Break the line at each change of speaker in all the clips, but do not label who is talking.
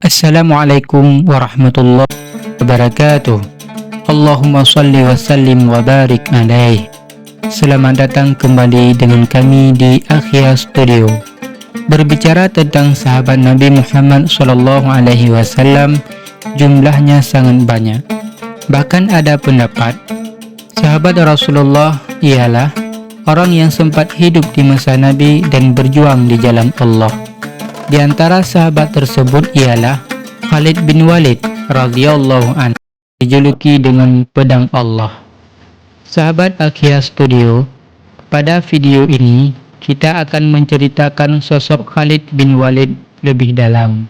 Assalamualaikum warahmatullahi wabarakatuh. Allahumma salli wa sallim wa barik alaih. Selamat datang kembali dengan kami di Akhia Studio. Berbicara tentang sahabat Nabi Muhammad SAW, jumlahnya sangat banyak. Bahkan ada pendapat sahabat Rasulullah ialah orang yang sempat hidup di masa Nabi dan berjuang di jalan Allah. Di antara sahabat tersebut ialah Khalid bin Walid radhiyallahu anhu, dijuluki dengan pedang Allah. Sahabat Akhia Studio, pada video ini kita akan menceritakan sosok Khalid bin Walid lebih dalam.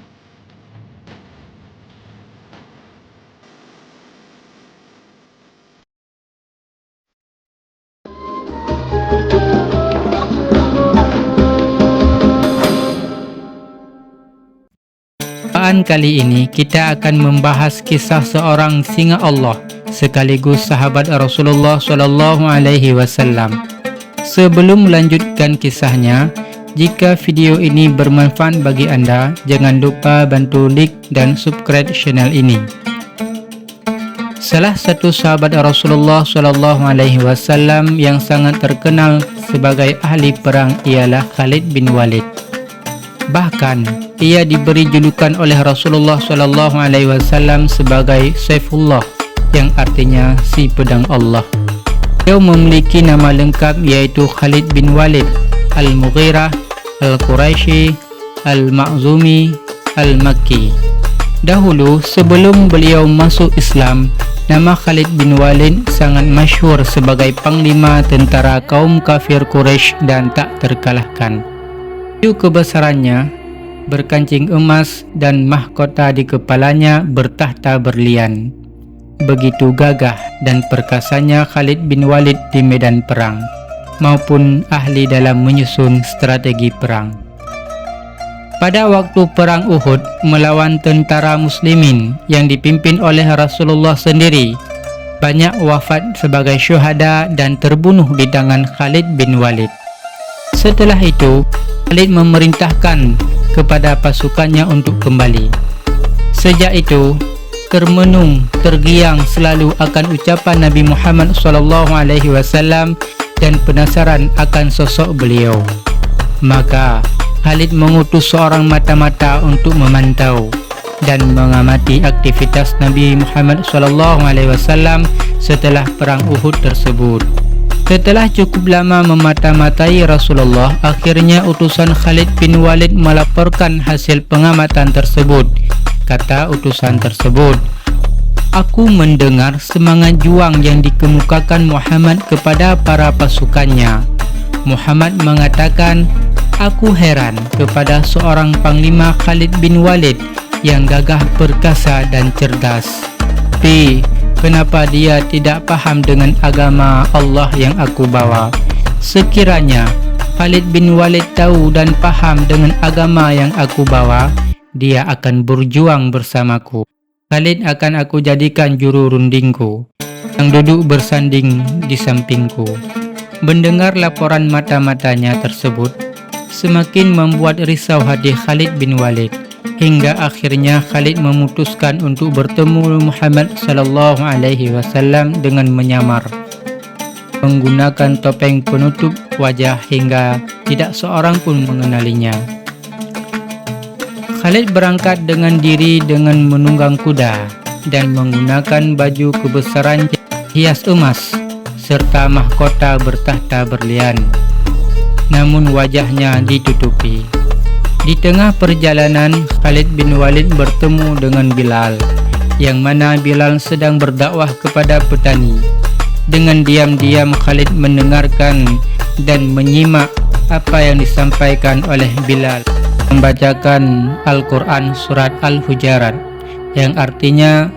Kali ini kita akan membahas kisah seorang singa Allah sekaligus sahabat Rasulullah SAW. Sebelum melanjutkan kisahnya, jika video ini bermanfaat bagi Anda, jangan lupa bantu like dan subscribe channel ini. Salah satu sahabat Rasulullah SAW yang sangat terkenal sebagai ahli perang ialah Khalid bin Walid. Bahkan ia diberi julukan oleh Rasulullah SAW sebagai Saifullah, yang artinya si pedang Allah. Beliau memiliki nama lengkap yaitu Khalid bin Walid Al-Mughirah Al-Quraisy Al-Makhzumi Al-Makki. Dahulu sebelum beliau masuk Islam, nama Khalid bin Walid sangat masyhur sebagai panglima tentara kaum kafir Quraisy dan tak terkalahkan. Baju kebesarannya berkancing emas dan mahkota di kepalanya bertahta berlian. Begitu gagah dan perkasanya Khalid bin Walid di medan perang, maupun ahli dalam menyusun strategi perang. Pada waktu perang Uhud melawan tentara muslimin yang dipimpin oleh Rasulullah sendiri, banyak wafat sebagai syuhada dan terbunuh di tangan Khalid bin Walid. Setelah itu, Khalid memerintahkan kepada pasukannya untuk kembali. Sejak itu, termenung, tergiang selalu akan ucapan Nabi Muhammad SAW dan penasaran akan sosok beliau. Maka, Khalid mengutus seorang mata-mata untuk memantau dan mengamati aktivitas Nabi Muhammad SAW setelah perang Uhud tersebut. Setelah cukup lama memata-matai Rasulullah, akhirnya utusan Khalid bin Walid melaporkan hasil pengamatan tersebut. Kata utusan tersebut, "Aku mendengar semangat juang yang dikemukakan Muhammad kepada para pasukannya." Muhammad mengatakan, "Aku heran kepada seorang panglima Khalid bin Walid yang gagah perkasa dan cerdas. Tapi kenapa dia tidak paham dengan agama Allah yang aku bawa? Sekiranya Khalid bin Walid tahu dan paham dengan agama yang aku bawa, dia akan berjuang bersamaku. Khalid akan aku jadikan juru rundingku yang duduk bersanding di sampingku." Mendengar laporan mata-matanya tersebut, semakin membuat risau hati Khalid bin Walid. Hingga akhirnya Khalid memutuskan untuk bertemu Muhammad SAW dengan menyamar, menggunakan topeng penutup wajah hingga tidak seorang pun mengenalinya. Khalid berangkat dengan diri dengan menunggang kuda dan menggunakan baju kebesaran hias emas serta mahkota bertahta berlian, namun wajahnya ditutupi. Di tengah perjalanan, Khalid bin Walid bertemu dengan Bilal, yang mana Bilal sedang berdakwah kepada petani. Dengan diam-diam Khalid mendengarkan dan menyimak apa yang disampaikan oleh Bilal, membacakan Al-Quran surat Al-Hujarat, yang artinya,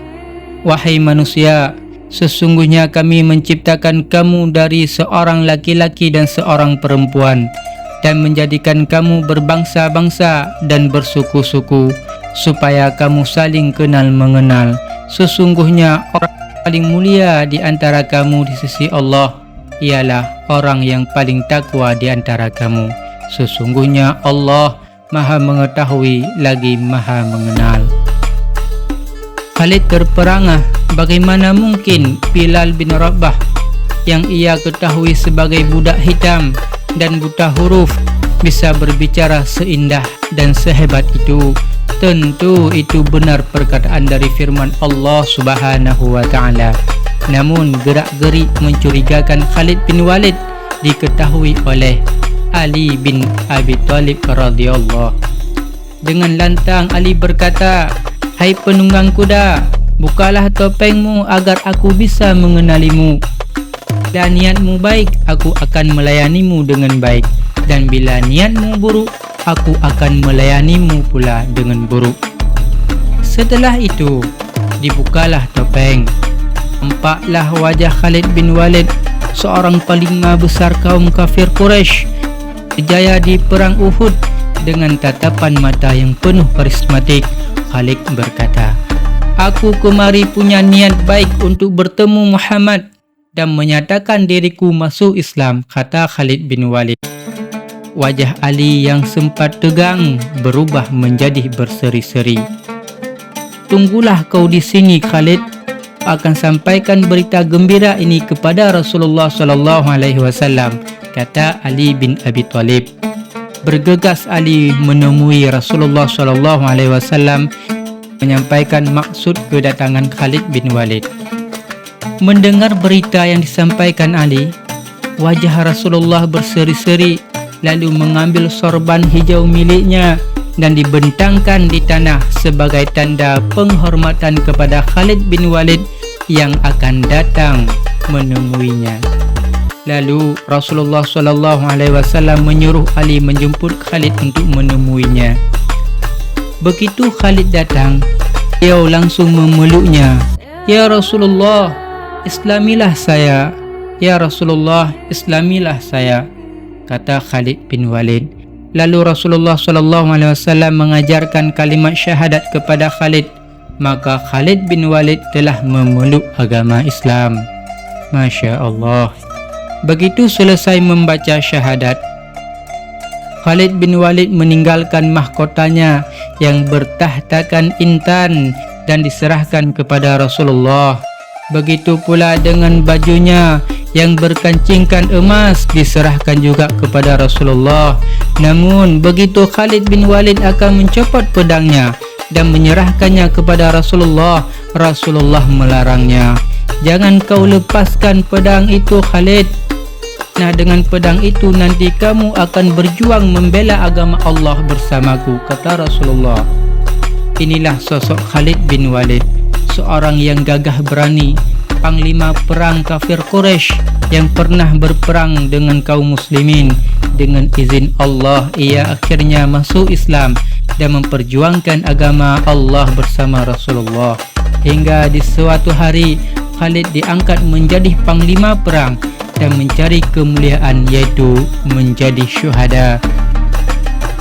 "Wahai manusia, sesungguhnya kami menciptakan kamu dari seorang laki-laki dan seorang perempuan, dan menjadikan kamu berbangsa-bangsa dan bersuku-suku, supaya kamu saling kenal mengenal. Sesungguhnya orang paling mulia di antara kamu di sisi Allah ialah orang yang paling takwa di antara kamu. Sesungguhnya Allah Maha mengetahui lagi Maha mengenal. Khalid terperangah, bagaimana mungkin Bilal bin Rabah yang ia ketahui sebagai budak hitam dan buta huruf bisa berbicara seindah dan sehebat itu. Tentu itu benar perkataan dari firman Allah Subhanahu wa taala. Namun gerak-gerik mencurigakan Khalid bin Walid diketahui oleh Ali bin Abi Thalib radhiyallahu. Dengan lantang Ali berkata, "Hai penunggang kuda, bukalah topengmu agar aku bisa mengenalimu. Dan niatmu baik, aku akan melayanimu dengan baik. Dan bila niatmu buruk, aku akan melayanimu pula dengan buruk." Setelah itu, dibukalah topeng. Nampaklah wajah Khalid bin Walid, seorang panglima besar kaum kafir Quraisy, berjaya di perang Uhud. Dengan tatapan mata yang penuh karismatik, Khalid berkata, "Aku kemari punya niat baik untuk bertemu Muhammad dan menyatakan diriku masuk Islam," kata Khalid bin Walid. Wajah Ali yang sempat tegang berubah menjadi berseri-seri. "Tunggulah kau di sini, Khalid. Akan sampaikan berita gembira ini kepada Rasulullah sallallahu alaihi wasallam," kata Ali bin Abi Thalib. Bergegas Ali menemui Rasulullah sallallahu alaihi wasallam menyampaikan maksud kedatangan Khalid bin Walid. Mendengar berita yang disampaikan Ali, wajah Rasulullah berseri-seri, lalu mengambil sorban hijau miliknya dan dibentangkan di tanah sebagai tanda penghormatan kepada Khalid bin Walid yang akan datang menemuinya. Lalu Rasulullah SAW menyuruh Ali menjemput Khalid untuk menemuinya. Begitu Khalid datang, beliau langsung memeluknya. "Ya Rasulullah, Islamilah saya. Ya Rasulullah, Islamilah saya," kata Khalid bin Walid. Lalu Rasulullah SAW mengajarkan kalimat syahadat kepada Khalid. Maka Khalid bin Walid telah memeluk agama Islam. Masya Allah. Begitu selesai membaca syahadat, Khalid bin Walid meninggalkan mahkotanya yang bertahtakan intan dan diserahkan kepada Rasulullah. Begitu pula dengan bajunya yang berkancingkan emas diserahkan juga kepada Rasulullah. Namun begitu Khalid bin Walid akan mencopot pedangnya dan menyerahkannya kepada Rasulullah, Rasulullah melarangnya. "Jangan kau lepaskan pedang itu, Khalid. Nah, dengan pedang itu nanti kamu akan berjuang membela agama Allah bersamaku," kata Rasulullah. Inilah sosok Khalid bin Walid, seorang yang gagah berani, panglima perang kafir Quraisy yang pernah berperang dengan kaum muslimin. Dengan izin Allah, ia akhirnya masuk Islam dan memperjuangkan agama Allah bersama Rasulullah. Hingga di suatu hari Khalid diangkat menjadi panglima perang dan mencari kemuliaan, yaitu menjadi syuhada.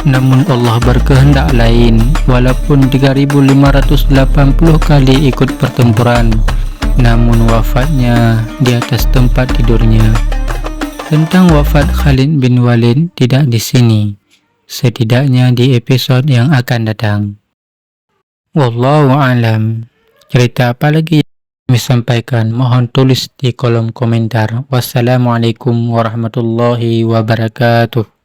Namun Allah berkehendak lain. Walaupun 3580 kali ikut pertempuran, namun wafatnya di atas tempat tidurnya. Tentang wafat Khalid bin Walid tidak di sini, setidaknya di episode yang akan datang. Wallahu alam. Cerita apa lagi yang kami sampaikan, mohon tulis di kolom komentar. Wassalamualaikum warahmatullahi wabarakatuh.